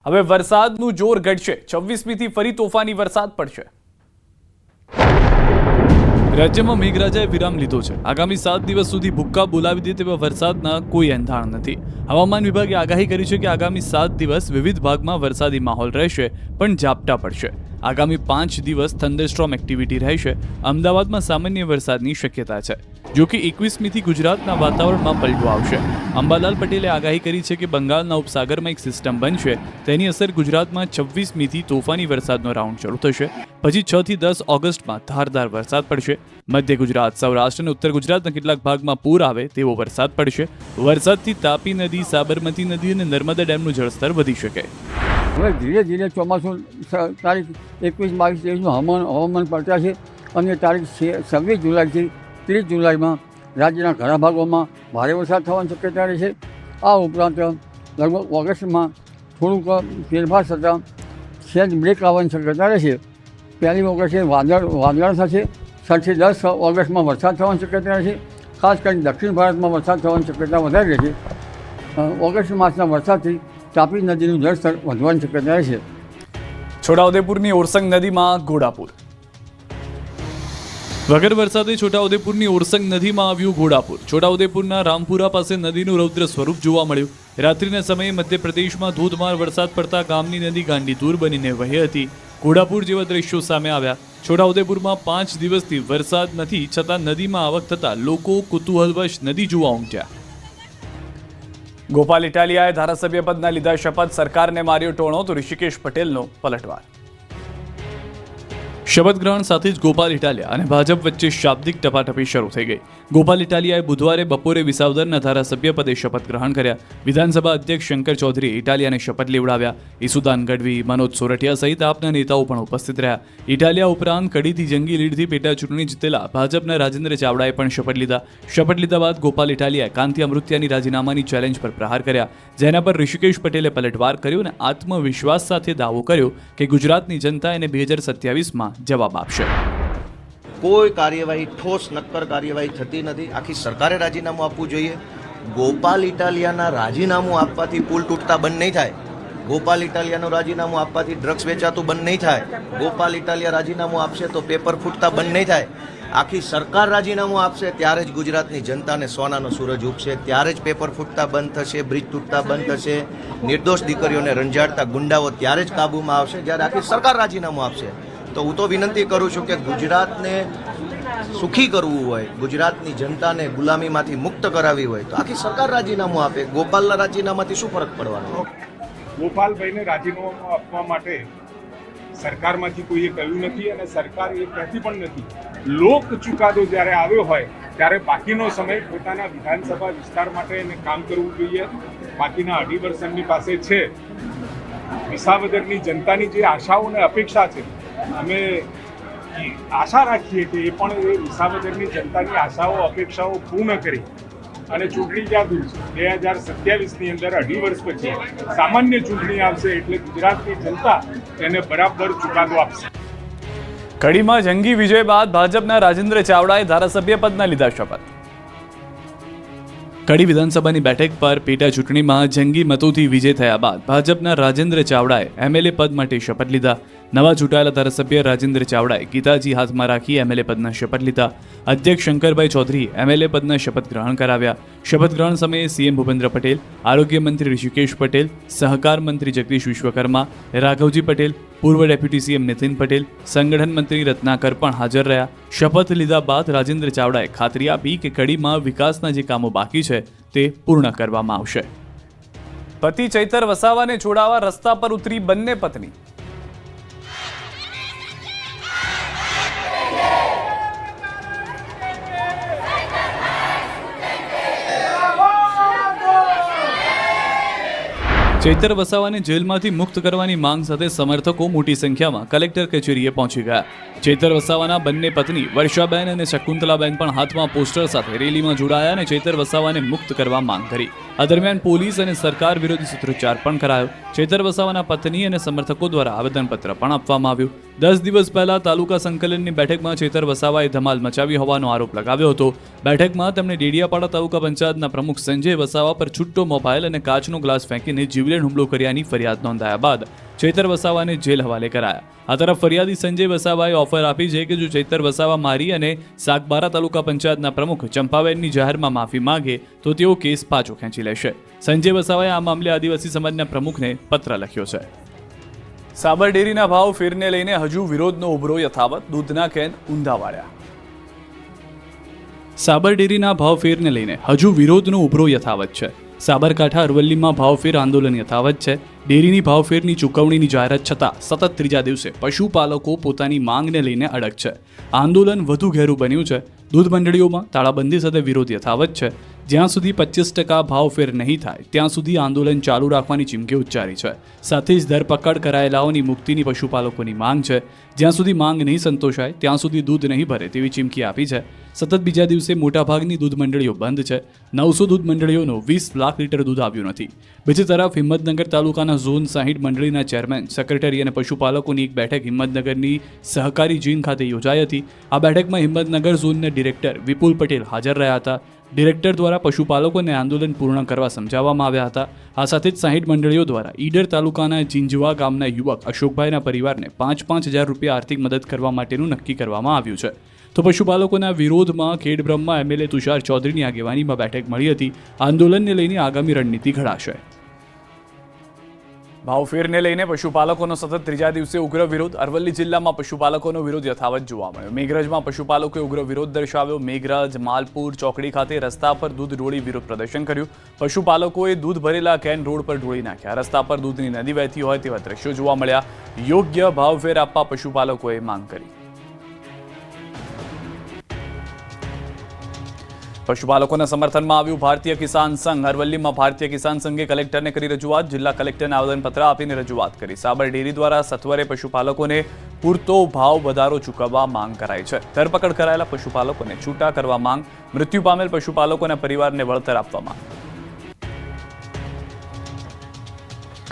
હવે વરસાદનું જોર ઘટશે। 26મીથી ફરી તોફાની વરસાદ પડશે। રાજ્યમાં મેઘરાજાએ વિરામ લીધો છે। આગામી 7 દિવસ સુધી ભૂક્કા બોલાવી દે તેવા વરસાદના કોઈ એંધાણ નથી। હવામાન વિભાગે આગાહી કરી છે કે આગામી 7 દિવસ વિવિધ ભાગમાં વરસાદી માહોલ રહેશે, પણ ઝાપટા પડશે। આગામી 5 દિવસ થંડરસ્ટોર્મ એક્ટિવિટી રહેશે। અમદાવાદમાં સામાન્ય વરસાદની શક્યતા છે, જો કે 21મીથી ગુજરાતના વાતાવરણમાં પલટો આવશે। અંબાલાલ પટેલે આગાહી કરી છે કે બંગાળના ઉપસાગરમાં એક સિસ્ટમ બનશે, તેની અસર ગુજરાતમાં 26મીથી તોફાની વરસાદનો રાઉન્ડ શરૂ થશે। પછી 6 થી 10 ઓગસ્ટમાં ધારદાર વરસાદ પડશે। મધ્ય ગુજરાત, સૌરાષ્ટ્ર અને ઉત્તર ગુજરાતના કેટલાક ભાગમાં પૂર આવે તેવો વરસાદ પડશે। વરસાદથી તાપી નદી, સાબરમતી નદી અને નર્મદા ડેમનું જળસ્તર વધી શકે। હવે ધીરે ધીરે ચોમાસું તારીખ 21, 22, 23નું હવામાન પલટા છે અને તારીખ 26 જુલાઈથી 30 જુલાઈમાં રાજ્યના ઘણા ભાગોમાં ભારે વરસાદ થવાની શક્યતા રહેશે। આ ઉપરાંત લગભગ ઓગસ્ટમાં થોડુંક ફેરફાર થતાં સહેજ બ્રેક આવવાની શક્યતા રહેશે। 1 ઓગસ્ટે વાદળ થશે। 7 થી 10 ઓગસ્ટમાં વરસાદ થવાની શક્યતા રહેશે। ખાસ કરીને દક્ષિણ ભારતમાં વરસાદ થવાની શક્યતા વધારે રહેશે। ઓગસ્ટ માસના વરસાદથી તાપી નદીનું જળસ્તર વધવાની શક્યતા રહેશે। છોટાઉદેપુરની ઓરસંગ નદીમાં ઘોડાપુર। વગર વરસાદે છોટાઉદેપુરની ઓરસંગ નદીમાં આવ્યું ઘોડાપુર। છોટાઉદેપુરના રામપુરા પાસે નદીનું રૌદ્ર સ્વરૂપ જોવા મળ્યું। રાત્રિના સમયે મધ્યપ્રદેશમાં ધોધમાર વરસાદ પડતા ગામની નદી ગાંડીતુર બનીને વહી હતી। ઘોડાપુર જેવા દ્રશ્યો સામે આવ્યા। છોટાઉદેપુરમાં 5 દિવસથી વરસાદ નથી, છતાં નદીમાં આવક થતાં લોકો કુતૂહલવશ નદી જોવા ઉમટ્યા। ગોપાલ ઇટાલિયાએ ધારાસભ્ય પદના લીધા શપથ। સરકારને માર્યો ટોણો તો ઋષિકેશ પટેલનો પલટવાર। શપથ ગ્રહણ સાથે જ ગોપાલ ઇટાલિયા અને ભાજપ વચ્ચે શાબ્દિક ટપાટપી શરૂ થઈ ગઈ। ગોપાલ ઇટાલિયાએ બુધવારે બપોરે વિસાવદરના ધારાસભ્ય પદે શપથ ગ્રહણ કર્યા। વિધાનસભા અધ્યક્ષ શંકર ચૌધરીએ ઇટાલિયાને શપથ લેવડાવ્યા। ઈસુદાન ગઢવી, મનોજ સોરઠિયા સહિત આપના નેતાઓ પણ ઉપસ્થિત રહ્યા। ઇટાલિયા ઉપરાંત કડીથી જંગી લીડથી પેટા ચૂંટણી જીતેલા ભાજપના રાજેન્દ્ર ચાવડાએ પણ શપથ લીધા। શપથ લીધા બાદ ગોપાલ ઇટાલિયાએ કાંતિ અમૃત્યાની રાજીનામાની ચેલેન્જ પર પ્રહાર કર્યા, જેના પર ઋષિકેશ પટેલે પલટવાર કર્યો અને આત્મવિશ્વાસ સાથે દાવો કર્યો કે ગુજરાતની જનતા એને 2027માં જવાબ આપશે। કોઈ કાર્યવાહી, ઠોસ નક્કર કાર્યવાહી થતી નથી। આખી સરકારે રાજીનામું આપવું જોઈએ। ગોપાલ ઇટાલિયાના રાજીનામું આપવાથી પુલ તૂટતા બંધ નહીં થાય। ગોપાલ ઇટાલિયાનું રાજીનામું આપવાથી ડ્રગ્સ વેચાતું બંધ નહીં થાય। ગોપાલ ઇટાલિયા રાજીનામું આપશે તો પેપર ફૂટતા બંધ નહીં થાય। આખી સરકાર રાજીનામું આપશે ત્યારે જ ગુજરાતની જનતાને સોનાનો સૂરજ ઉગશે, ત્યારે જ પેપર ફૂટતા બંધ થશે, બ્રિજ તૂટતા બંધ થશે, નિર્દોષ દીકરીઓને રંજાડતા ગુંડાઓ ત્યારે જ કાબૂમાં આવશે જ્યારે આખી સરકાર રાજીનામું આપશે। તો હું તો વિનંતી કરું છું કે ગુજરાતને સુખી કરવું હોય, ગુજરાતની જનતાને ગુલામીમાંથી મુક્ત કરાવી હોય તો આખી સરકાર રાજીનામું આપે। ગોપાલના રાજીનામાથી શું ફરક પડવાનો? ગોપાલભાઈને રાજીનામું આપવા માટે સરકારમાંથી કોઈએ કહ્યું નથી અને સરકાર એ કહેતી પણ નથી। લોક ચુકાદો જ્યારે આવ્યો હોય ત્યારે બાકીનો સમય પોતાના વિધાનસભા વિસ્તાર માટે એને કામ કરવું જોઈએ। બાકીના 2.5 વર્ષ એમની પાસે છે। વિસાવદરની જનતાની જે આશાઓ અને અપેક્ષા છે, અમે આશા રાખીએ કે એ પણ એ વિસાવદરની જનતાની આશાઓ અપેક્ષાઓ પૂર્ણ કરી અને ચૂંટણી જ્યાં દૂર છે 2027ની અંદર 2.5 વર્ષ પછી સામાન્ય ચૂંટણી આવશે એટલે ગુજરાતની જનતા એને બરાબર ચુકાદો આપશે। કડીમાં જંગી વિજય બાદ ભાજપના રાજેન્દ્ર ચાવડાએ ધારાસભ્ય પદના લીધા શપથ। કડી વિધાનસભાની બેઠક પર પેટા ચૂંટણીમાં જંગી મતોથી વિજય થયા બાદ ભાજપના રાજેન્દ્ર ચાવડાએ એમએલએ પદ માટે શપથ લીધા। નવા ચૂંટાયેલા ધારાસભ્ય રાજેન્દ્ર ચાવડાએ ગીતાજી હાથમાં રાખી એમએલએ પદના શપથ લીધા। અધ્યક્ષ શંકરભાઈ ચૌધરીએ એમએલએ પદના શપથ ગ્રહણ કરાવ્યા। શપથ ગ્રહણ સમયે સીએમ ભૂપેન્દ્ર પટેલ, આરોગ્ય મંત્રી ઋષિકેશ પટેલ, સહકાર મંત્રી જગદીશ વિશ્વકર્મા, રાઘવજી પટેલ, પૂર્વ ડેપ્યુટી સીએમ નીતિન પટેલ, સંગઠન મંત્રી રત્નાકર પણ હાજર રહ્યા। શપથ લીધા બાદ રાજેન્દ્ર ચાવડાએ ખાતરી આપી કે કડીમાં વિકાસના જે કામો બાકી છે તે પૂર્ણ કરવામાં આવશે। પતિ ચૈતર વસાવાને છોડાવવા રસ્તા પર ઉતરી બંને પત્ની। ચૈતર વસાવાને જેલમાંથી મુક્ત કરવાની માંગ સાથે સમર્થકો મોટી સંખ્યામાં કલેક્ટર કચેરીએ પહોંચી ગયા। ચૈતર વસાવાના બંને પત્ની વર્ષાબેન અને શકુંતલાબેન પણ હાથમાં પોસ્ટર સાથે રેલીમાં જોડાયા અને ચૈતર વસાવાને મુક્ત કરવા માંગ કરી। આ દરમિયાન પોલીસ અને સરકાર વિરોધી સૂત્રોચ્ચાર પણ કરાયો। ચૈતર વસાવાના પત્ની અને સમર્થકો દ્વારા આવેદનપત્ર પણ આપવામાં આવ્યું। 10 દિવસ પહેલા તાલુકા સંકલનની બેઠકમાં ચેતર વસાવાએ ધમાલ મચાવી હોવાનો આરોપ લગાવ્યો હતો. બેઠકમાં તેમણે ડેડિયાપાડા તાલુકા પંચાયતના પ્રમુખ સંજય વસાવા પર છૂટો મોબાઈલ અને કાચનો ગ્લાસ ફેંકીને જીવલેણ હુમલો કર્યાની ફરિયાદ નોંધાયા બાદ ચેતર વસાવાને જેલ હવાલે કરાયા. આ તરફ ફરિયાદી સંજય વસાવાએ ઓફર આપી છે કે જો ચેતર વસાવા મારી અને સાગબારા તાલુકા પંચાયતના પ્રમુખ ચંપાબેનની જાહેરમાં માફી માંગે તો તેઓ કેસ પાછો ખેંચી લેશે. સંજય વસાવાએ આ મામલે આદિવાસી સમાજના પ્રમુખને પત્ર લખ્યો છે. સાબર ડેરીના ભાવ ફેરને લઈને હજુ વિરોધનો ઉભરો યથાવત, દૂધના કેન ઊંધા વાળ્યા. સાબર ડેરીના ભાવ ફેરને લઈને હજુ વિરોધનો ઉભરો યથાવત છે. સાબરકાંઠા અરવલ્લીમાં ભાવફેર આંદોલન યથાવત છે. ડેરીની ભાવફેરની ચૂકવણીની જાહેરાત છતાં સતત ત્રીજા દિવસે પશુપાલકો પોતાની માંગને લઈને અડગ છે. આંદોલન વધુ ઘેરું બન્યું છે. દૂધ મંડળીઓમાં તાળાબંધી સાથે વિરોધ યથાવત છે. જ્યાં સુધી 25% ભાવફેર નહીં થાય ત્યાં સુધી આંદોલન ચાલુ રાખવાની ચીમકી ઉચ્ચારી છે. સાથે જ ધરપકડ કરાયેલાઓની મુક્તિની પશુપાલકોની માંગ છે. જ્યાં સુધી માંગ નહીં સંતોષાય ત્યાં સુધી દૂધ નહીં ભરે તેવી ચીમકી આપી છે. સતત બીજા દિવસે મોટાભાગની દૂધ મંડળીઓ બંધ છે. 900 દૂધ મંડળીઓનો 20 લાખ લીટર દૂધ આવ્યું નથી. બીજી તરફ હિંમતનગર તાલુકાના ઝોન 60 મંડળીના ચેરમેન, સેક્રેટરી અને પશુપાલકોની એક બેઠક હિંમતનગરની સહકારી જીન ખાતે યોજાઈ હતી. આ બેઠકમાં હિંમતનગર ઝોનના ડિરેક્ટર વિપુલ પટેલ હાજર રહ્યા હતા. ડિરેક્ટર દ્વારા પશુપાલકોને આંદોલન પૂર્ણ કરવા સમજાવવામાં આવ્યા હતા. આ સાથે જ 60 મંડળીઓ દ્વારા ઈડર તાલુકાના ચિંજવા ગામના યુવક અશોકભાઈના પરિવારને 5,000 રૂપિયા આર્થિક મદદ કરવા માટેનું નક્કી કરવામાં આવ્યું છે. તો પશુપાલકોના વિરોધમાં ખેડબ્રહ્મા એમએલએ તુષાર ચૌધરીની આગેવાનીમાં બેઠક મળી હતી. આંદોલનને લઈને આગામી રણનીતિ ઘડાશે. ભાવફેરને લઈને પશુપાલકોનો સતત ત્રીજા દિવસે ઉગ્ર વિરોધ. અરવલ્લી જિલ્લામાં પશુપાલકોનો વિરોધ યથાવત જોવા મળ્યો. મેઘરજમાં પશુપાલકોએ ઉગ્ર વિરોધ દર્શાવ્યો. મેઘરજ માલપુર ચોકડી ખાતે રસ્તા પર દૂધ ઢોળી વિરોધ પ્રદર્શન કર્યું. પશુપાલકોએ દૂધ ભરેલા કેન રોડ પર ઢોળી નાખ્યા. રસ્તા પર દૂધની નદી વહેતી હોય તેવા દ્રશ્યો જોવા મળ્યા. યોગ્ય ભાવફેર આપવા પશુપાલકોએ માંગ કરી. પશુપાલકોના સમર્થનમાં આવ્યું ભારતીય કિસાન સંઘ. અરવલ્લીમાં ભારતીય કિસાન સંઘે કલેક્ટરને કરી રજૂઆત. જિલ્લા કલેક્ટરને આવેદનપત્ર આપીને રજૂઆત કરી. સાબર ડેરી દ્વારા સત્વરે પશુપાલકોને પૂરતો ભાવ વધારો ચૂકવવા માંગ કરાઈ છે. ધરપકડ કરાયેલા પશુપાલકોને છૂટા કરવા માંગ. મૃત્યુ પામેલ પશુપાલકોના પરિવારને વળતર આપવા માંગ.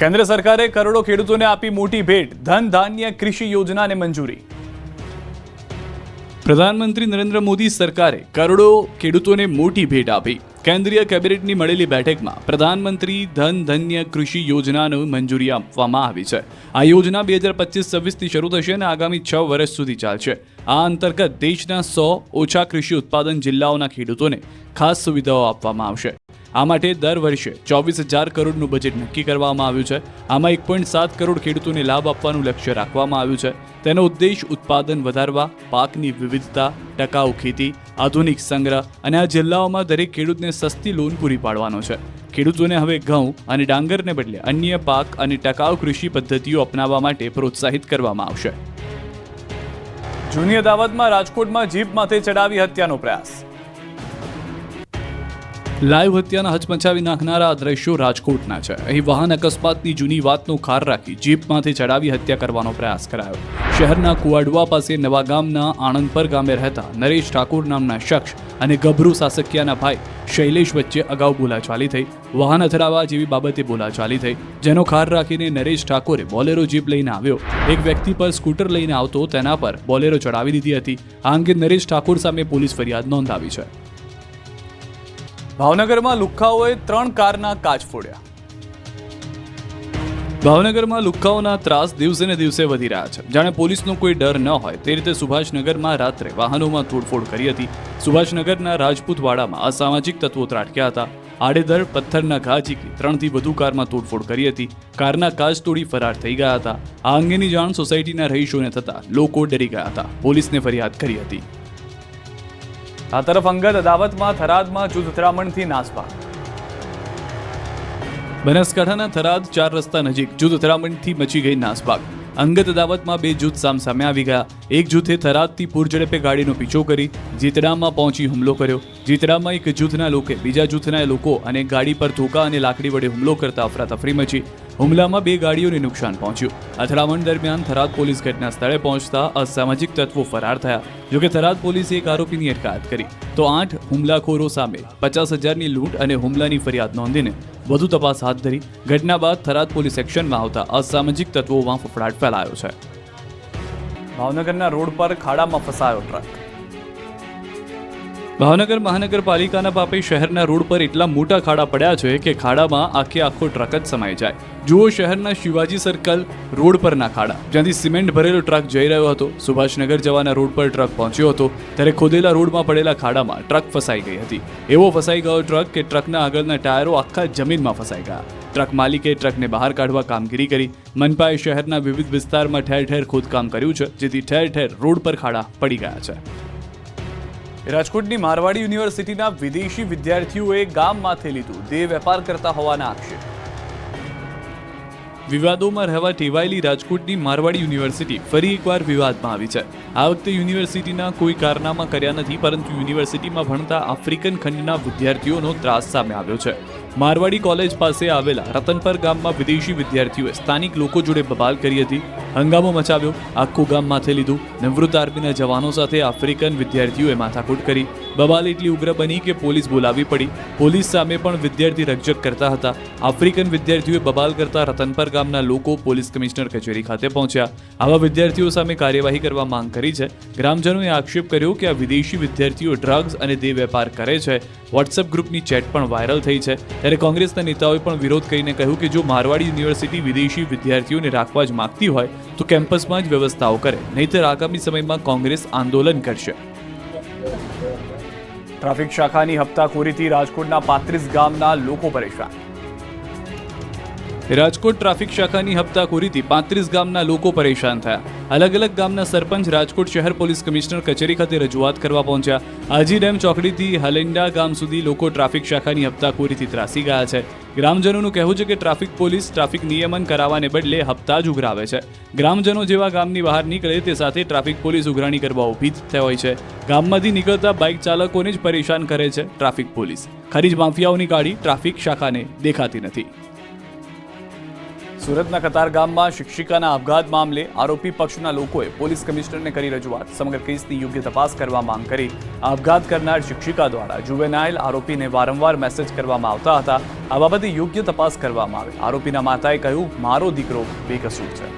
કેન્દ્ર સરકારે કરોડો ખેડૂતોને આપી મોટી ભેટ. ધન ધાન્ય કૃષિ યોજનાને મંજૂરી. પ્રધાનમંત્રી નરેન્દ્ર મોદી સરકારે કરોડો ખેડૂતોને મોટી ભેટ આપી. કેન્દ્રીય કેબિનેટની મળેલી બેઠકમાં પ્રધાનમંત્રી ધન ધન્ય કૃષિ યોજનાને મંજૂરી આપવામાં આવી છે. આ યોજના 2025-26થી શરૂ થશે અને આગામી 6 વર્ષ સુધી ચાલશે. આ અંતર્ગત દેશના 100 ઓછા કૃષિ ઉત્પાદન જિલ્લાઓના ખેડૂતોને ખાસ સુવિધાઓ આપવામાં આવશે. આ માટે દર વર્ષે 24,000 કરોડનું બજેટ નક્કી કરવામાં આવ્યું છે. આમાં 1.7 કરોડ ખેડૂતોને લાભ આપવાનું લક્ષ્ય રાખવામાં આવ્યું છે. તેનો ઉદ્દેશ ઉત્પાદન વધારવા, પાકની વિવિધતા, ટકાઉ ખેતી, આધુનિક સંગ્રહ અને આ જિલ્લાઓમાં દરેક ખેડૂતને સસ્તી લોન પૂરી પાડવાનો છે. ખેડૂતોને હવે ઘઉં અને ડાંગરને બદલે અન્ય પાક અને ટકાઉ કૃષિ પદ્ધતિઓ અપનાવવા માટે પ્રોત્સાહિત કરવામાં આવશે. જૂની અદાવતમાં રાજકોટમાં જીપ માથે ચડાવી હત્યાનો પ્રયાસ. લાઈવ હત્યાના હચમચાવી નાખનારા આ દ્રશ્યો રાજકોટના છે. અહીં વાહન અકસ્માતની જૂની વાતનો ખાર રાખી જીપમાંથી ચડાવી હત્યા કરવાનો પ્રયાસ કરાયો. શહેરના કુવાડવા પાસે નવા ગામના આણંદપર ગામે રહેતા નરેશ ઠાકોર નામના શખ્સ અને ગભરૂ સાસકિયાના ભાઈ શૈલેષ વચ્ચે અગાઉ બોલાચાલી થઈ. વાહન અથડાવા જેવી બાબતે બોલાચાલી થઈ, જેનો ખાર રાખીને નરેશ ઠાકોરે બોલેરો જીપ લઈને આવ્યો. એક વ્યક્તિ પર સ્કૂટર લઈને આવતો તેના પર બોલેરો ચડાવી દીધી હતી. આ અંગે નરેશ ઠાકોર સામે પોલીસ ફરિયાદ નોંધાવી છે. ભાવનગરમાં લુખ્ખાઓએ 3 કારના કાચ ફોડ્યા. ભાવનગરમાં લુખ્ખાઓના ત્રાસ દિવસે ને દિવસે વધી રહ્યા છે. જાણે પોલીસનો કોઈ ડર ન હોય તે રીતે સુભાષનગરમાં રાત્રે વાહનોમાં તોડફોડ કરી હતી. સુભાષનગરના રાજપૂતવાડામાં અસામાજિક તત્વો ત્રાટક્યા હતા. આડેધડ પથ્થરના ઘા ઝીકી 3થી વધુ કારમાં તોડફોડ કરી હતી. કારના કાચ તોડી ફરાર થઈ ગયા હતા. આ અંગેની જાણ સોસાયટીના રહીશોને થતા લોકો ડરી ગયા હતા. પોલીસને ફરિયાદ કરી હતી. આ તરફ અંગત અદાવતમાં થરાદમાં જૂથ અથડામણથી નાસભાગ. બનાસકાંઠાના થરાદ 4 રસ્તા નજીક જૂથ અથડામણથી મચી ગઈ નાસભાગ. અંગત અદાવતમાં 2 જૂથ સામસામે આવી ગયા. એક જૂથે થરાદથી પૂર ઝડપે ગાડીનો પીછો કરી જીતડામાં પહોંચી હુમલો કર્યો. જીતડામાં એક જૂથના લોકોએ બીજા જૂથના લોકો અને ગાડી પર ધોકા અને લાકડી વડે હુમલો કરતા અફરાતફરી મચી. હુમલામાં 2 ગાડીઓને નુકસાન પહોંચ્યું. અથડામણ દરમિયાન થરાદ પોલીસ ઘટના સ્થળે પહોંચતા અસામાજિક તત્વો ફરાર થયા. જોકે થરાદ પોલીસે એક આરોપીની અટકાયત કરી તો 8 હુમલાખોરો સામે 50,000ની લૂંટ અને હુમલાની ફરિયાદ નોંધીને વધુ તપાસ હાથ ધરી. ઘટના બાદ થરાદ પોલીસ એક્શનમાં આવતા અસામાજિક તત્વોમાં ફફડાટ ફેલાયો છે. ભાવનગરના રોડ પર ખાડામાં ફસાયો ટ્રક. ભાવનગર મહાનગરપાલિકાના પાપે શહેરના રોડ પર એટલા મોટા ખાડા પડ્યા છે કે ખાડામાં આખો ટ્રક જ સમાઈ જાય. જુઓ શહેરના શિવાજી સર્કલ રોડ પરના ખાડા, જ્યાંથી સિમેન્ટ ભરેલો ટ્રક જઈ રહ્યો હતો. સુભાષનગર જવાના રોડ પર ટ્રક પહોંચ્યો હતો ત્યારે ખોદેલા રોડમાં પડેલા ખાડામાં ટ્રક ફસાઈ ગઈ હતી. એવો ફસાઈ ગયો ટ્રક કે ટ્રકના આગળના ટાયરો આખા જમીનમાં ફસાઈ ગયા. ટ્રક માલિકે ટ્રકને બહાર કાઢવા કામગીરી કરી. મનપાએ શહેરના વિવિધ વિસ્તારમાં ઠેર ઠેર ખોદકામ કર્યું છે, જેથી ઠેર ઠેર રોડ પર ખાડા પડી ગયા છે. રાજકોટની મારવાડી યુનિવર્સિટીના વિદેશી વિદ્યાર્થીઓએ ગામ માથે લીધું દેહ વેપાર કરતા હોવાના આક્ષેપ. વિવાદોમાં રહેવા ટેવાયેલી રાજકોટની મારવાડી યુનિવર્સિટી ફરી એકવાર વિવાદમાં આવી છે. આ વખતે યુનિવર્સિટીના કોઈ કારનામા કર્યા નથી, પરંતુ યુનિવર્સિટીમાં ભણતા આફ્રિકન ખંડના વિદ્યાર્થીઓનો ત્રાસ સામે આવ્યો છે. મારવાડી કોલેજ પાસે આવેલા રતનપર ગામમાં વિદેશી વિદ્યાર્થીઓએ સ્થાનિક લોકો જોડે બબાલ કરી હતી. હંગામો મચાવ્યો, આખું ગામ માથે લીધું. નિવૃત્ત આર્મીના જવાનો સાથે આફ્રિકન વિદ્યાર્થીઓએ માથાકૂટ કરી. બબાલ એટલી ઉગ્ર બની કે પોલીસ બોલાવી પડી. પોલીસ સામે પણ વિદ્યાર્થી રકઝક કરતા હતા. આફ્રિકન વિદ્યાર્થીઓએ બબાલ કરતા રતનપર ગામના લોકો પોલીસ કમિશનર કચેરી ખાતે પહોંચ્યા. આવા વિદ્યાર્થીઓ સામે કાર્યવાહી કરવા માંગ કરી છે. ગ્રામજનોએ આક્ષેપ કર્યો કે આ વિદેશી વિદ્યાર્થીઓ ડ્રગ્સ અને દેહ વેપાર કરે છે. વોટ્સએપ ગ્રુપની ચેટ પણ વાયરલ થઈ છે. ત્યારે કોંગ્રેસના નેતાઓએ પણ વિરોધ કરીને કહ્યું કે જો મારવાડી યુનિવર્સિટી વિદેશી વિદ્યાર્થીઓને રાખવા જ માંગતી હોય તો કેમ્પસમાં જ વ્યવસ્થાઓ કરે, નહીંતર આગામી સમયમાં કોંગ્રેસ આંદોલન કરશે. ટ્રાફિક શાખાની હપ્તાખોરીથી રાજકોટના 35 ગામના લોકો પરેશાન. રાજકોટ ટ્રાફિક શાખાની હપ્તાખોરીથી 35 ગામના લોકો પરેશાન થયા. અલગ અલગ ગામના સરપંચ રાજકોટ શહેર પોલીસ કમિશનર કચેરી ખાતે રજૂઆત કરવા પહોંચ્યા. આજી ડેમ ચોકડીથી હલેન્ડા ગામ સુધી લોકો ટ્રાફિક શાખાની હપ્તાખોરીથી ત્રાસી ગયા છે. ગ્રામજનોનું કહેવું છે કે ટ્રાફિક પોલીસ ટ્રાફિક નિયમન કરાવવાને બદલે હપ્તા જ ઉઘરાવે છે. ગ્રામજનો જેવા ગામની બહાર નીકળે તે સાથે ટ્રાફિક પોલીસ ઉઘરાણી કરવા ઊભી થઈ હોય છે. ગામમાંથી નીકળતા બાઇક ચાલકોને જ પરેશાન કરે છે ટ્રાફિક પોલીસ. ખરીજ માફિયાઓની ગાડી ટ્રાફિક શાખાને દેખાતી નથી. સુરતના કતાર ગામમાં શિક્ષિકાના આપઘાત મામલે આરોપી પક્ષના લોકોએ પોલીસ કમિશનરને કરી રજૂઆત. સમગ્ર કેસની યોગ્ય તપાસ કરવા માંગ કરી. આપઘાત કરનાર શિક્ષિકા દ્વારા જુવેનાઇલ આરોપીને વારંવાર મેસેજ કરવામાં આવતા હતા. આ બાબતે યોગ્ય તપાસ કરવામાં આવે. આરોપીના માતાએ કહ્યું, મારો દીકરો બેકસૂર છે.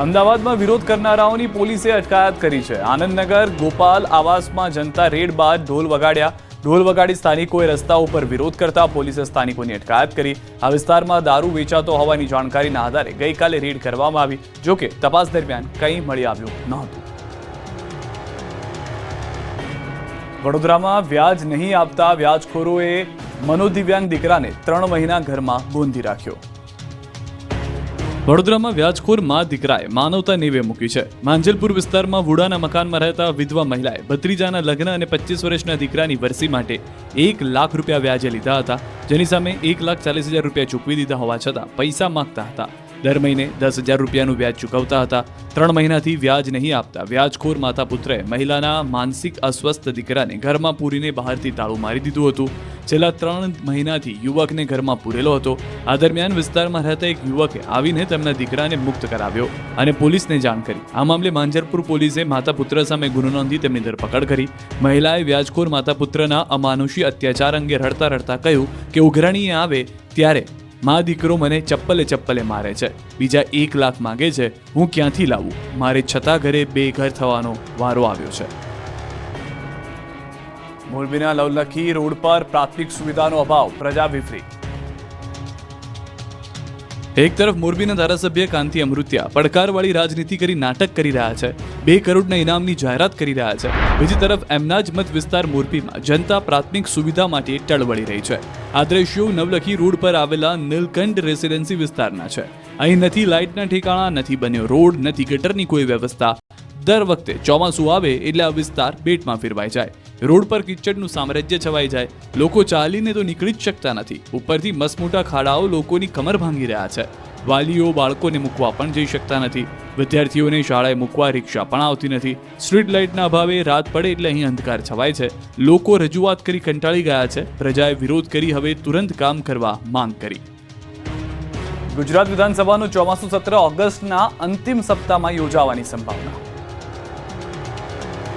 અમદાવાદમાં વિરોધ કરનારાઓની પોલીસે અટકાયત કરી છે. આનંદનગર ગોપાલ આવાસમાં જનતા રેડ બાદ ઢોલ વગાડ્યા. ઢોલ વગાડી સ્થાનિકોએ રસ્તા ઉપર વિરોધ કરતા પોલીસે સ્થાનિકોની અટકાયત કરી. આ વિસ્તારમાં દારૂ વેચાતો હોવાની જાણકારીના આધારે ગઈકાલે રેડ કરવામાં આવી. જોકે તપાસ દરમિયાન કંઈ મળી આવ્યું નહોતું. વડોદરામાં વ્યાજ નહીં આપતા વ્યાજખોરોએ મનોદિવ્યાંગ દીકરાને 3 મહિના ઘરમાં ગોંધી રાખ્યો. વડોદરામાં વ્યાજખોર મા દીકરાએ માનવતા નેવે મૂકી છે. માંજલપુર વિસ્તારમાં વુડાના મકાનમાં રહેતા વિધવા મહિલાએ ભત્રીજાના લગ્ન અને 25 વર્ષના દીકરાની વરસી માટે 1 લાખ રૂપિયા વ્યાજે લીધા હતા, જેની સામે 1,40,000 રૂપિયા ચૂકવી દીધા હોવા છતાં પૈસા માંગતા હતા. દર મહિને 10,000 રૂપિયાનું વ્યાજ ચૂકવતા હતા. 3 મહિનાથી વ્યાજ નહીં આપતા વ્યાજખોર માતા પુત્રએ મહિલાના માનસિક અસ્વસ્થ દીકરાને ઘરમાં પૂરીને બહારથી તાળું મારી દીધું હતું. છેલ્લા 3 મહિનાથી યુવકને ઘરમાં પૂરેલો હતો. આ દરમિયાન વિસ્તારમાં રહેતા એક યુવકે આવીને તેમના દીકરાને મુક્ત કરાવ્યો અને પોલીસને જાણ કરી. આ મામલે માંજરપુર પોલીસે માતા પુત્ર સામે ગુનો નોંધી તેમની ધરપકડ કરી. મહિલાએ વ્યાજખોર માતા પુત્રના અમાનુષી અત્યાચાર અંગે રડતા રડતા કહ્યું કે ઉઘરાણીએ આવે ત્યારે મા દીકરો મને ચપ્પલે મારે છે, બીજા 1 લાખ માંગે છે, હું ક્યાંથી લાવું? મારે છતાં ઘરે બેઘર થવાનો વારો આવ્યો છે. મોરબીના લવલખી રોડ પર પ્રાથમિક સુવિધાનો અભાવ, પ્રજા વિફરી. એક તરફ મોરબીના ધારાસભ્ય કાંતિ અમૃત્યા પડકારવાળી રાજનીતિ કરી નાટક કરી રહ્યા છે, 2 કરોડના ઇનામની જાહેરાત કરી રહ્યા છે. બીજી તરફ એમના જ મત વિસ્તાર મોરબીમાં જનતા પ્રાથમિક સુવિધા માટે ટળવળી રહી છે. આ દ્રશ્યો નવલખી રોડ પર આવેલા નીલકંઠ રેસિડેન્સી વિસ્તારના છે. અહીં નથી લાઇટના ઠેકાણા, નથી બન્યો રોડ, નથી ગટરની કોઈ વ્યવસ્થા. દર વખતે ચોમાસું આવે એટલે આ વિસ્તાર બેટમાં ફેરવાઈ જાય. રોડ પર કિચડનું સામ્રાજ્ય છવાઈ જાય. લોકો ચાલીને તો નીકળી જ શકતા નથી. ઉપરથી મસમોટા ખાડાઓ લોકોની કમર ભાંગી રહ્યા છે. વાલીઓ બાળકોને મૂકવા પણ જઈ શકતા નથી. વિદ્યાર્થીઓને શાળાએ મૂકવા રિક્ષા પણ આવતી નથી. સ્ટ્રીટ લાઇટના અભાવે રાત પડે એટલે અહીં અંધકાર છવાય છે. લોકો રજૂઆત કરી કંટાળી ગયા છે. પ્રજાએ વિરોધ કરી હવે તુરંત કામ કરવા માંગ કરી. ગુજરાત વિધાનસભાનું ચોમાસું સત્ર ઓગસ્ટના અંતિમ સપ્તાહમાં યોજાવાની સંભાવના.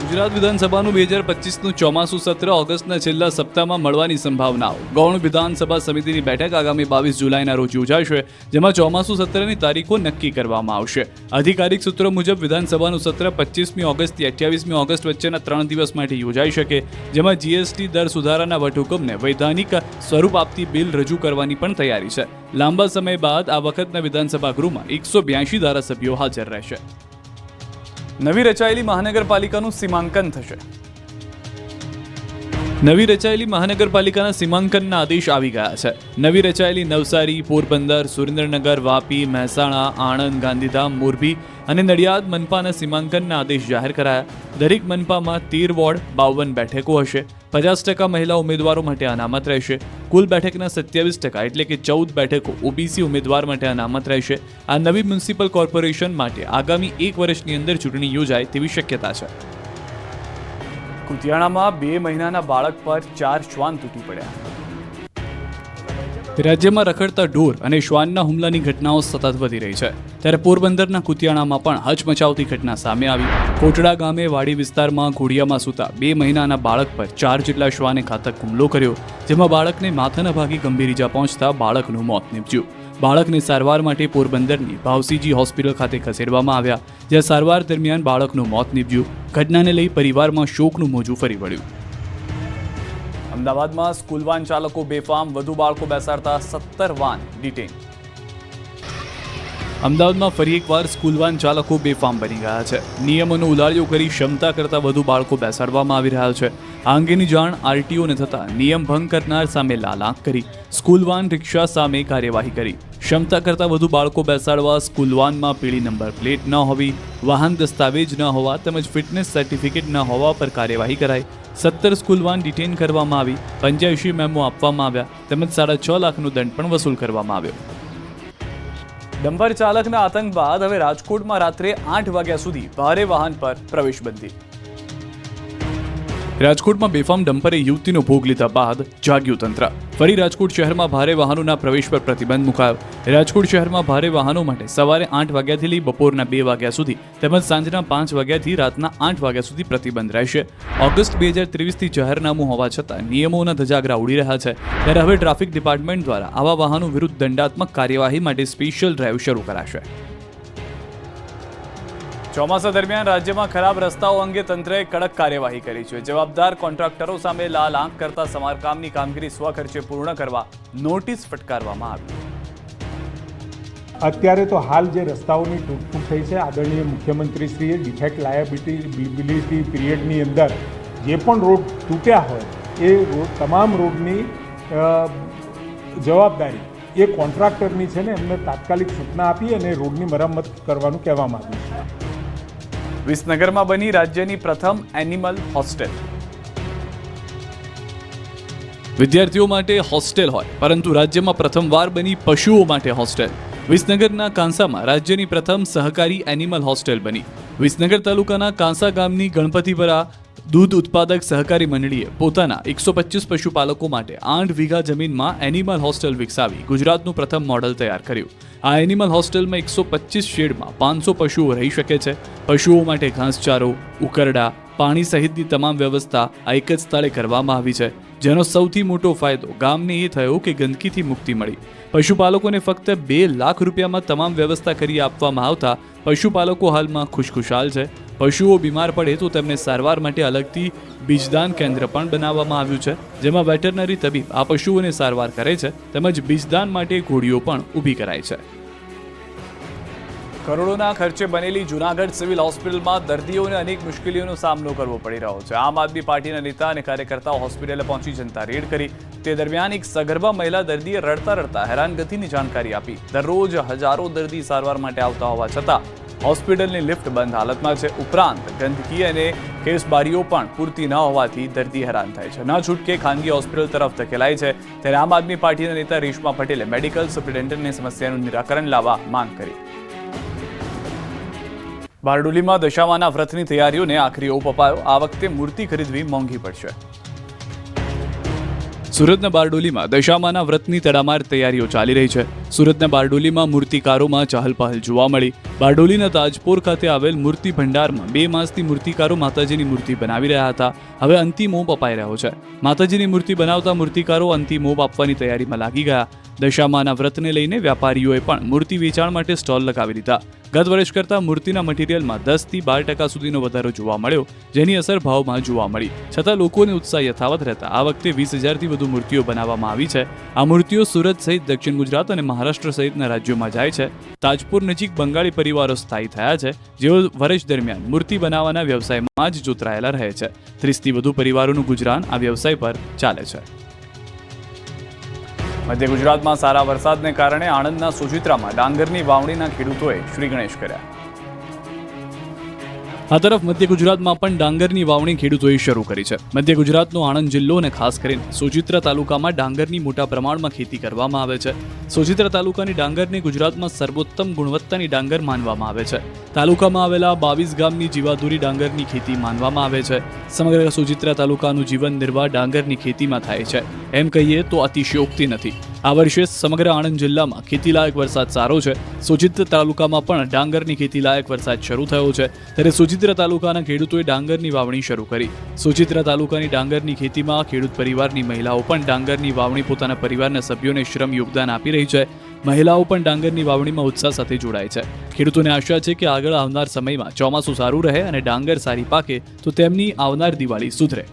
ગુજરાત વિધાનસભાનું 2025નું ચોમાસું સત્ર ઓગસ્ટના છેલ્લા સપ્તાહમાં મળવાની સંભાવનાઓ. ગૌણ વિધાનસભા સમિતિની બેઠક આગામી 22 જુલાઈના રોજ યોજાશે, જેમાં ચોમાસું સત્રની તારીખો નક્કી કરવામાં આવશે. આધિકારિક સૂત્રો મુજબ વિધાનસભાનું સત્ર 25મી ઓગસ્ટથી 28મી ઓગસ્ટ વચ્ચેના 3 દિવસ માટે યોજાઈ શકે, જેમાં જીએસટી દર સુધારાના વટહુકમને વૈધાનિક સ્વરૂપ આપતી બિલ રજૂ કરવાની પણ તૈયારી છે. લાંબા સમય બાદ આ વખતના વિધાનસભા ગૃહમાં 182 ધારાસભ્યો હાજર રહેશે. નવી રચાયેલી મહાનગરપાલિકાનું સીમાંકન થશે. નવી રચાયેલી મહાનગરપાલિકાના સીમાંકનના આદેશ આવી ગયા છે. નવી રચાયેલી નવસારી, પોરબંદર, સુરેન્દ્રનગર, વાપી, મહેસાણા, આણંદ, ગાંધીધામ, મોરબી અને નડિયાદ મનપાના સીમાંકનના આદેશ જાહેર કરાયા. દરેક મનપામાં 13 વોર્ડ, 52 બેઠકો હશે. 50% મહિલા ઉમેદવારો માટે અનામત રહેશે. કુલ બેઠકના 27% એટલે કે 14 બેઠકો ઓબીસી ઉમેદવાર માટે અનામત રહેશે. આ નવી મ્યુનિસિપલ કોર્પોરેશન માટે આગામી 1 વર્ષની અંદર ચૂંટણી યોજાય તેવી શક્યતા છે. કુતિયાણામાં 2 મહિનાના બાળક પર 4 શ્વાન તૂટી પડ્યા. રાજ્યમાં રખડતા ઢોર અને શ્વાનના હુમલાની ઘટનાઓ સતત વધી રહી છે, ત્યારે પોરબંદરના કુતિયાણામાં પણ હચમચાવતી ઘટના સામે આવી. કોટડા ગામે વાડી વિસ્તારમાં ઘોડિયામાં સૂતા 2 મહિનાના બાળક પર 4 જેટલા શ્વાને ઘાતક હુમલો કર્યો, જેમાં બાળકને માથાના ભાગે ગંભીર ઈજા પહોંચતા બાળકનું મોત નીપજ્યું. બાળકને સારવાર માટે પોરબંદરની ભાવસીજી હોસ્પિટલ ખાતે ખસેડવામાં આવ્યા, જ્યાં સારવાર દરમિયાન બાળકનું મોત નીપજ્યું. ઘટનાને લઈ પરિવારમાં શોકનું મોજું ફરી વળ્યું. અમદાવાદમાં સ્કૂલ વાન ચાલકો બેફામ, વધુ બાળકો બેસાડતા 17 વાન ડિટેન. અમદાવાદમાં ફરી એકવાર સ્કૂલ વાન ચાલકો બેફામ બની ગયા છે. નિયમોનો ઉલાળ્યો કરી ક્ષમતા કરતાં વધુ બાળકો બેસાડવામાં આવી રહ્યા છે. આ અંગેની જાણ આરટીઓને થતાં નિયમ ભંગ કરનાર સામે લાલ આંખ કરી સ્કૂલ વાન રિક્ષા સામે કાર્યવાહી કરી. ક્ષમતા કરતાં વધુ બાળકો બેસાડવા, સ્કૂલ વાનમાં પીળી નંબર પ્લેટ ન હોવી, વાહન દસ્તાવેજ ન હોવા તેમજ ફિટનેસ સર્ટિફિકેટ ન હોવા પર કાર્યવાહી કરાઈ. 17 સ્કૂલ વાન ડિટેન કરવામાં આવી, 85 મેમો આપવામાં આવ્યા તેમજ 6.5 લાખનો દંડ પણ વસૂલ કરવામાં આવ્યો. ડમ્પર ચાલકના આતંક બાદ હવે રાજકોટમાં રાત્રે 8 વાગ્યા સુધી ભારે વાહન પર પ્રવેશબંધી. રાજકોટમાં બેફામ ડમ્પરે યુવતીનો ભોગ લીધા બાદ જાગ્યું તંત્ર. ફરી રાજકોટ શહેરમાં ભારે વાહનોના પ્રવેશ પર પ્રતિબંધ મુકાયો. રાજકોટ શહેરમાં ભારે વાહનો માટે સવારે 8 વાગ્યાથી લઈ બપોરના 2 વાગ્યા સુધી તેમજ સાંજના 5 વાગ્યાથી રાતના 8 વાગ્યા સુધી પ્રતિબંધ રહેશે. ઓગસ્ટ 2023થી જાહેરનામું હોવા છતાં નિયમોના ધજાગરા ઉડી રહ્યા છે, ત્યારે હવે ટ્રાફિક ડિપાર્ટમેન્ટ દ્વારા આવા વાહનો વિરુદ્ધ દંડાત્મક કાર્યવાહી માટે સ્પેશિયલ ડ્રાઈવ શરૂ કરાશે. ચોમાસા દરમિયાન રાજ્યમાં ખરાબ રસ્તાઓ અંગે તંત્રએ કડક કાર્યવાહી કરી છે. જવાબદાર કોન્ટ્રાક્ટરો સામે લાલ આંખ કરતા સમારકામની કામગીરી સ્વખર્ચે પૂર્ણ કરવા નોટિસ ફટકારવામાં આવી. અત્યારે તો હાલ જે રસ્તાઓની તૂટફૂટ થઈ છે, આદરણીય મુખ્યમંત્રીશ્રીએ ડિફેક્ટ લાયબિલિટી પીરિયડની અંદર જે પણ રોડ તૂટ્યા હોય એ તમામ રોડની જવાબદારી એ કોન્ટ્રાક્ટરની છે ને એમને તાત્કાલિક સૂચના આપી અને રોડની મરમ્મત કરવાનું કહેવામાં આવ્યું છે. વિસનગરમાં બની રાજ્યની પ્રથમ એનિમલ હોસ્ટેલ. વિદ્યાર્થીઓ માટે હોસ્ટેલ હોય, પરંતુ રાજ્યમાં પ્રથમવાર બની પશુઓ માટે હોસ્ટેલ. વિસનગરના કાંસામાં રાજ્યની પ્રથમ સહકારી એનિમલ હોસ્ટેલ બની. વિસનગર તાલુકાના કાંસા ગામની ગણપતિપરા દૂધ ઉત્પાદક સહકારી મંડળીએ પોતાના 125 પશુપાલકો માટે 8 વીઘા જમીનમાં એનિમલ હોસ્ટેલ વિકસાવી ગુજરાતનું પ્રથમ મોડલ તૈયાર કર્યું. આ એનિમલ હોસ્ટેલમાં 125 શેડમાં 500 પશુઓ રહી શકે છે. પશુઓ માટે ઘાસચારો, ઉકરડા, પાણી સહિતની તમામ વ્યવસ્થા આ એક જ સ્થળે કરવામાં આવી છે, જેનો સૌથી મોટો ફાયદો ગામને એ થયો કે ગંદકીથી મુક્તિ મળી. પશુપાલકોને ફક્ત 2 લાખ રૂપિયામાં તમામ વ્યવસ્થા કરી આપવામાં આવતા પશુપાલકો હાલમાં ખુશખુશાલ છે. પશુઓ બીમાર પડે તો તેમને સારવાર માટે અલગથી બીજદાન કેન્દ્ર પણ બનાવવામાં આવ્યું છે, જેમાં વેટરનરી તબીબ આ પશુઓને સારવાર કરે છે તેમજ બીજદાન માટે ઘોડીઓ પણ ઊભી કરાય છે. કરોડોના ખર્ચે બનેલી જૂનાગઢ સિવિલ હોસ્પિટલમાં દર્દીઓને અનેક મુશ્કેલીઓનો સામનો કરવો પડી રહ્યો છે. આમ આદમી પાર્ટીના નેતા અને કાર્યકર્તાઓ હોસ્પિટલે પહોંચી જનતા રેડ કરી. તે દરમિયાન એક સગર્ભા મહિલા દર્દીએ રડતા રડતા હેરાનગતિની જાણકારી આપી. દરરોજ હજારો દર્દી સારવાર માટે આવતા હોવા છતાં હોસ્પિટલની લિફ્ટ બંધ હાલતમાં છે. ઉપરાંત ગંદકી અને કેસબારીઓ પણ પૂરતી ન હોવાથી દર્દી હેરાન થાય છે. ન છૂટકે ખાનગી હોસ્પિટલ તરફ ધકેલાય છે. ત્યારે આમ આદમી પાર્ટીના નેતા રેશમા પટેલે મેડિકલ સુપ્રિન્ટેન્ડન્ટને સમસ્યાનું નિરાકરણ લાવવા માંગ કરી. બારડોલીમાં દશામાના વ્રતની તૈયારીઓને આખરી ઓપ અપાયો. આ વખતે મૂર્તિ ખરીદવી મોંઘી પડશે. સુરતના બારડોલીમાં દશામાના વ્રતની તડામાર તૈયારીઓ ચાલી રહી છે. સુરતના બારડોલીમાં મૂર્તિકારોમાં ચહલપહલ જોવા મળી. બારડોલીના તાજપોર ખાતે આવેલ મૂર્તિ ભંડારમાં 2 માસથી મૂર્તિકારો માતાજીની મૂર્તિ બનાવી રહ્યા હતા. હવે અંતિમ ઓપ અપાઈ રહ્યો છે. માતાજીની મૂર્તિ બનાવતા મૂર્તિકારો અંતિમ ઓપ આપવાની તૈયારીમાં લાગી ગયા. દશામાના વ્રતને લઈને વ્યાપારીઓએ પણ મૂર્તિ વેચાણ માટે સ્ટોલ લગાવી દીધા. ગત વર્ષ કરતાં મૂર્તિના મટીરિયલમાં 10 થી 12% સુધીનો વધારો જોવા મળ્યો, જેની અસર ભાવમાં જોવા મળી. છતાં લોકોને ઉત્સાહ યથાવત રહેતા આ વખતે 20,000થી વધુ મૂર્તિઓ બનાવવામાં આવી છે. આ મૂર્તિઓ સુરત સહિત દક્ષિણ ગુજરાત અને મહારાષ્ટ્ર સહિતના રાજ્યોમાં જાય છે. તાજપુર નજીક બંગાળી પરિવારો સ્થાયી થયા છે, જેઓ વર્ષ દરમિયાન મૂર્તિ બનાવવાના વ્યવસાયમાં જ જોતરાયેલા રહે છે. 30થી વધુ પરિવારોનું ગુજરાન આ વ્યવસાય પર ચાલે છે. મધ્ય ગુજરાતમાં સારા વરસાદને કારણે આણંદના સોજિત્રામાં ડાંગરની વાવણીના ખેડૂતોએ શ્રી ગણેશ કર્યા. આ તરફ મધ્ય ગુજરાતમાં પણ ડાંગરની વાવણી ખેડૂતોએ શરૂ કરી છે. મધ્ય ગુજરાતનો આણંદ જિલ્લો અને ખાસ કરીને સોજિત્રા તાલુકામાં ડાંગરની મોટા પ્રમાણમાં ખેતી કરવામાં આવે છે. સોજિત્રા તાલુકાની ડાંગરને ગુજરાતમાં સર્વોત્તમ ગુણવત્તાની ડાંગર માનવામાં આવે છે. તાલુકામાં આવેલા 22 ગામની જીવાદોરી ડાંગરની ખેતી માનવામાં આવે છે. સમગ્ર સોજિત્રા તાલુકાનું જીવન નિર્વાહ ડાંગરની ખેતીમાં થાય છે. એમ કહીએ તો અતિશયોક્તિ નથી. આ વર્ષે સમગ્ર આણંદ જિલ્લામાં ખેતીલાયક વરસાદ સારો છે. સોજિત્રા તાલુકામાં પણ ડાંગરની ખેતીલાયક વરસાદ શરૂ થયો છે. ત્યારે સોજિત્રા તાલુકાના ખેડૂતોએ ડાંગરની વાવણી શરૂ કરી. સોજિત્રા તાલુકાની ડાંગરની ખેતીમાં ખેડૂત પરિવારની મહિલાઓ પણ ડાંગરની વાવણી પોતાના પરિવારના સભ્યોને શ્રમ યોગદાન આપી રહી છે. મહિલાઓ પણ ડાંગરની વાવણીમાં ઉત્સાહ સાથે જોડાય છે. ખેડૂતોને આશા છે કે આગળ આવનાર સમયમાં ચોમાસું સારું રહે અને ડાંગર સારી પાકે તો તેમની આવનાર દિવાળી સુધરે.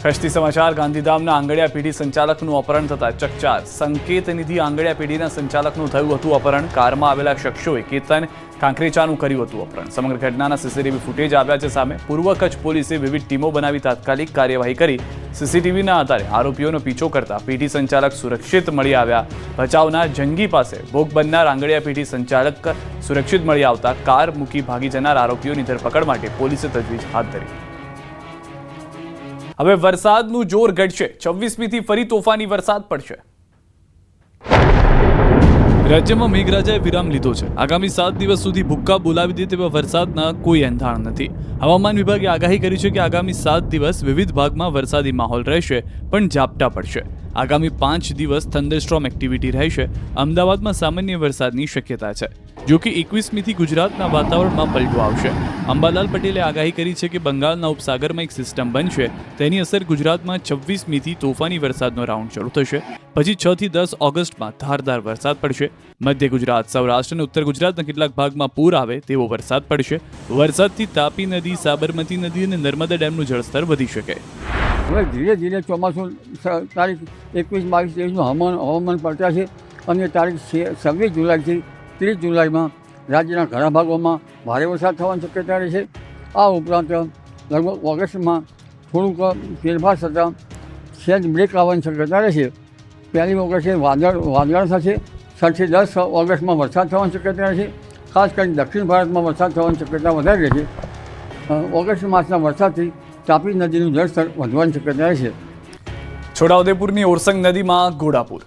કચ્છથી સમાચાર. ગાંધીધામના આંગડિયા પેઢી સંચાલકનું અપહરણ થતા ચકચાર. સંકેત નિધિ આંગડિયા પેઢીના સંચાલકનું થયું હતું અપહરણ. કારમાં આવેલા શખ્સોએ કેતન કાંકરેચાનું કર્યું હતું અપહરણ. સમગ્ર ઘટનાના સીસીટીવી ફૂટેજ આવ્યા છે સામે. પૂર્વ કચ્છ પોલીસે વિવિધ ટીમો બનાવી તાત્કાલિક કાર્યવાહી કરી સીસીટીવીના આધારે આરોપીઓનો પીછો કરતા પેઢી સંચાલક સુરક્ષિત મળી આવ્યા. ભચાઉના જંગી પાસે ભોગ બનનાર આંગડિયા પેઢી સંચાલક સુરક્ષિત મળી આવતા કાર મૂકી ભાગી જનાર આરોપીઓની ધરપકડ માટે પોલીસે તજવીજ હાથ ધરી. હવે વરસાદનું જોર ઘટશે. 26મીથી ફરી તોફાની વરસાદ પડશે. રાજ્યમાં મેઘરાજાએ વિરામ લીધો છે. આગામી 7 દિવસ સુધી ભૂક્કા બોલાવી દે તેવા વરસાદના કોઈ એંધાણ નથી. હવામાન વિભાગે આગાહી કરી છે કે આગામી 7 દિવસ વિવિધ ભાગમાં વરસાદી માહોલ રહેશે, પણ ઝાપટા પડશે. આગામી 5 દિવસ થંડરસ્ટ્રોમ એક્ટિવિટી રહેશે. અમદાવાદમાં સામાન્ય વરસાદની શક્યતા છે. જો કે 21મીથી ગુજરાતના વાતાવરણમાં પલટો આવશે. અંબાલાલ પટેલે આગાહી કરી છે કે બંગાળના ઉપસાગરમાં એક સિસ્ટમ બનશે. તેની અસર ગુજરાતમાં 26મીથી તોફાની વરસાદનો રાઉન્ડ શરૂ થશે. પછી 6 થી 10 ઓગસ્ટમાં ધારદાર વરસાદ પડશે. મધ્ય ગુજરાત, સૌરાષ્ટ્ર અને ઉત્તર ગુજરાતના કેટલાક ભાગમાં પૂર આવે તેવો વરસાદ પડશે. વરસાદથી તાપી નદી, સાબરમતી નદી અને નર્મદા ડેમનું જળસ્તર વધી શકે. હવે ધીરે ધીરે ચોમાસું તારીખ 21-22 હવામાન પલટા છે અને તારીખ 26 જુલાઈથી 30 જુલાઈમાં રાજ્યના ઘણા ભાગોમાં ભારે વરસાદ થવાની શક્યતા રહેશે. આ ઉપરાંત લગભગ ઓગસ્ટમાં થોડુંક ફેરફાર થતાં સહેજ બ્રેક આવવાની શક્યતા રહેશે. 1 ઓગસ્ટે વાદળ થશે. 7 થી 10 ઓગસ્ટમાં વરસાદ થવાની શક્યતા રહેશે. ખાસ કરીને દક્ષિણ ભારતમાં વરસાદ થવાની શક્યતા વધારે રહેશે. ઓગસ્ટ માસના વરસાદથી તાપી નદીનું જળસ્તર વધવાની શક્યતા રહેશે. છોટાઉદેપુરની ઓરસંગ નદીમાં ઘોડાપુર.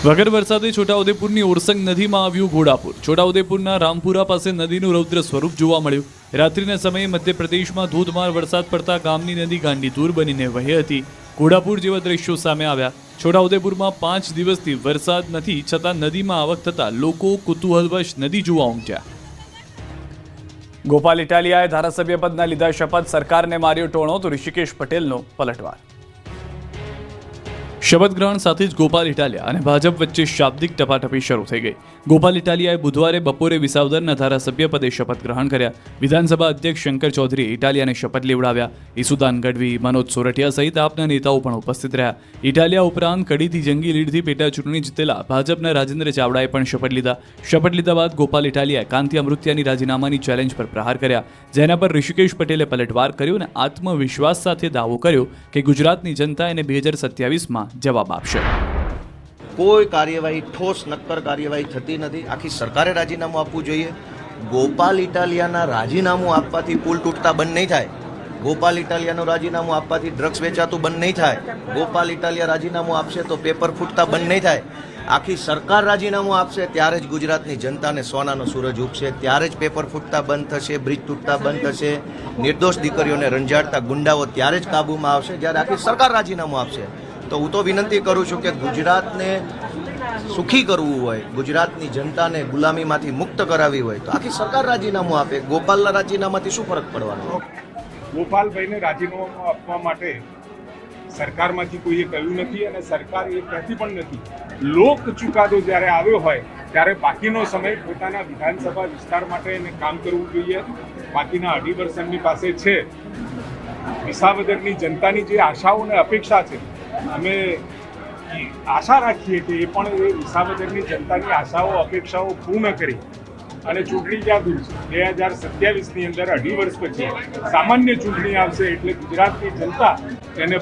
વગર વરસાદે છોટાઉદેપુરની ઓરસંગ નદીમાં આવ્યું ઘોડાપુર. છોટાઉદેપુરના રામપુરા પાસે નદીનું રૌદ્ર સ્વરૂપ જોવા મળ્યું. રાત્રિના સમયે મધ્યપ્રદેશમાં ધોધમાર વરસાદ પડતા ગામની નદી ગાંડીતુર બનીને વહી હતી. ઘોડાપુર જેવા દ્રશ્યો સામે આવ્યા. છોટાઉદેપુરમાં 5 દિવસથી વરસાદ નથી, છતાં નદીમાં આવક થતાં લોકો કુતૂહલવશ નદી જોવા ઉમટ્યા. ગોપાલ ઇટાલિયાએ ધારાસભ્ય પદના લીધા શપથ. સરકારને માર્યો ટોણો તો ઋષિકેશ પટેલનો પલટવાર. શપથ ગ્રહણ સાથે જ ગોપાલ ઇટાલિયા અને ભાજપ વચ્ચે શાબ્દિક ટપાટપી શરૂ થઈ ગઈ. ગોપાલ ઇટાલિયાએ બુધવારે બપોરે વિસાવદરના ધારાસભ્ય પદે શપથ ગ્રહણ કર્યા. વિધાનસભા અધ્યક્ષ શંકર ચૌધરીએ ઇટાલિયાને શપથ લેવડાવ્યા. ઈસુદાન ગઢવી, મનોજ સોરઠિયા સહિત આપના નેતાઓ પણ ઉપસ્થિત રહ્યા. ઇટાલિયા ઉપરાંત કડીથી જંગી લીડથી પેટા ચૂંટણી જીતેલા ભાજપના રાજેન્દ્ર ચાવડાએ પણ શપથ લીધા. શપથ લીધા બાદ ગોપાલ ઇટાલિયાએ કાંતિ અમૃત્યાની રાજીનામાની ચેલેન્જ પર પ્રહાર કર્યા, જેના પર ઋષિકેશ પટેલે પલટવાર કર્યો અને આત્મવિશ્વાસ સાથે દાવો કર્યો કે ગુજરાતની જનતા એને 2027માં જવાબ આપશે. કોઈ કાર્યવાહી, ઠોસ નક્કર કાર્યવાહી થતી નથી. આખી સરકારે રાજીનામું આપવું જોઈએ. ગોપાલ ઇટાલિયાના રાજીનામું આપવાથી પુલ તૂટતા બંધ નહીં થાય. ગોપાલ ઇટાલિયાનું રાજીનામું આપવાથી ડ્રગ્સ વેચાતું બંધ નહીં થાય. ગોપાલ ઇટાલિયા રાજીનામું આપશે તો પેપર ફૂટતા બંધ નહીં થાય. આખી સરકાર રાજીનામું આપશે ત્યારે જ ગુજરાતની જનતાને સોનાનો સૂરજ ઉગશે. ત્યારે જ પેપર ફૂટતા બંધ થશે, બ્રિજ તૂટતા બંધ થશે, નિર્દોષ દીકરીઓને રંજાડતા ગુંડાઓ ત્યારે જ કાબૂમાં આવશે જ્યારે આખી સરકાર રાજીનામું આપશે. તો હું તો વિનંતી કરું છું કે ગુજરાતને સુખી કરવું હોય, ગુજરાતની જનતાને ગુલામીમાંથી મુક્ત કરાવી હોય તો આખી સરકાર રાજીનામું આપે. ગોપાલના રાજીનામાથી શું ફરક પડવાનો? ગોપાલભાઈને રાજીનામું આપવા માટે સરકારમાંથી કોઈએ કહ્યું નથી અને સરકાર એ કહેતી પણ નથી. લોક ચુકાદો જ્યારે આવ્યો હોય ત્યારે બાકીનો સમય પોતાના વિધાનસભા વિસ્તાર માટે એને કામ કરવું જોઈએ. બાકીના 2.5 વર્ષ એમની પાસે છે. વિસાવદરની જનતાની જે આશાઓ અને અપેક્ષા છે, અમે આશા રાખીએ કે એ પણ એ વિસાવદરની જનતાની આશાઓ અપેક્ષાઓ પૂર્ણ કરી અને ચૂંટણી જ્યાં દૂર છે 2027ની અંદર 2.5 વર્ષ પછી સામાન્ય ચૂંટણી આવશે એટલે ગુજરાતની જનતા એને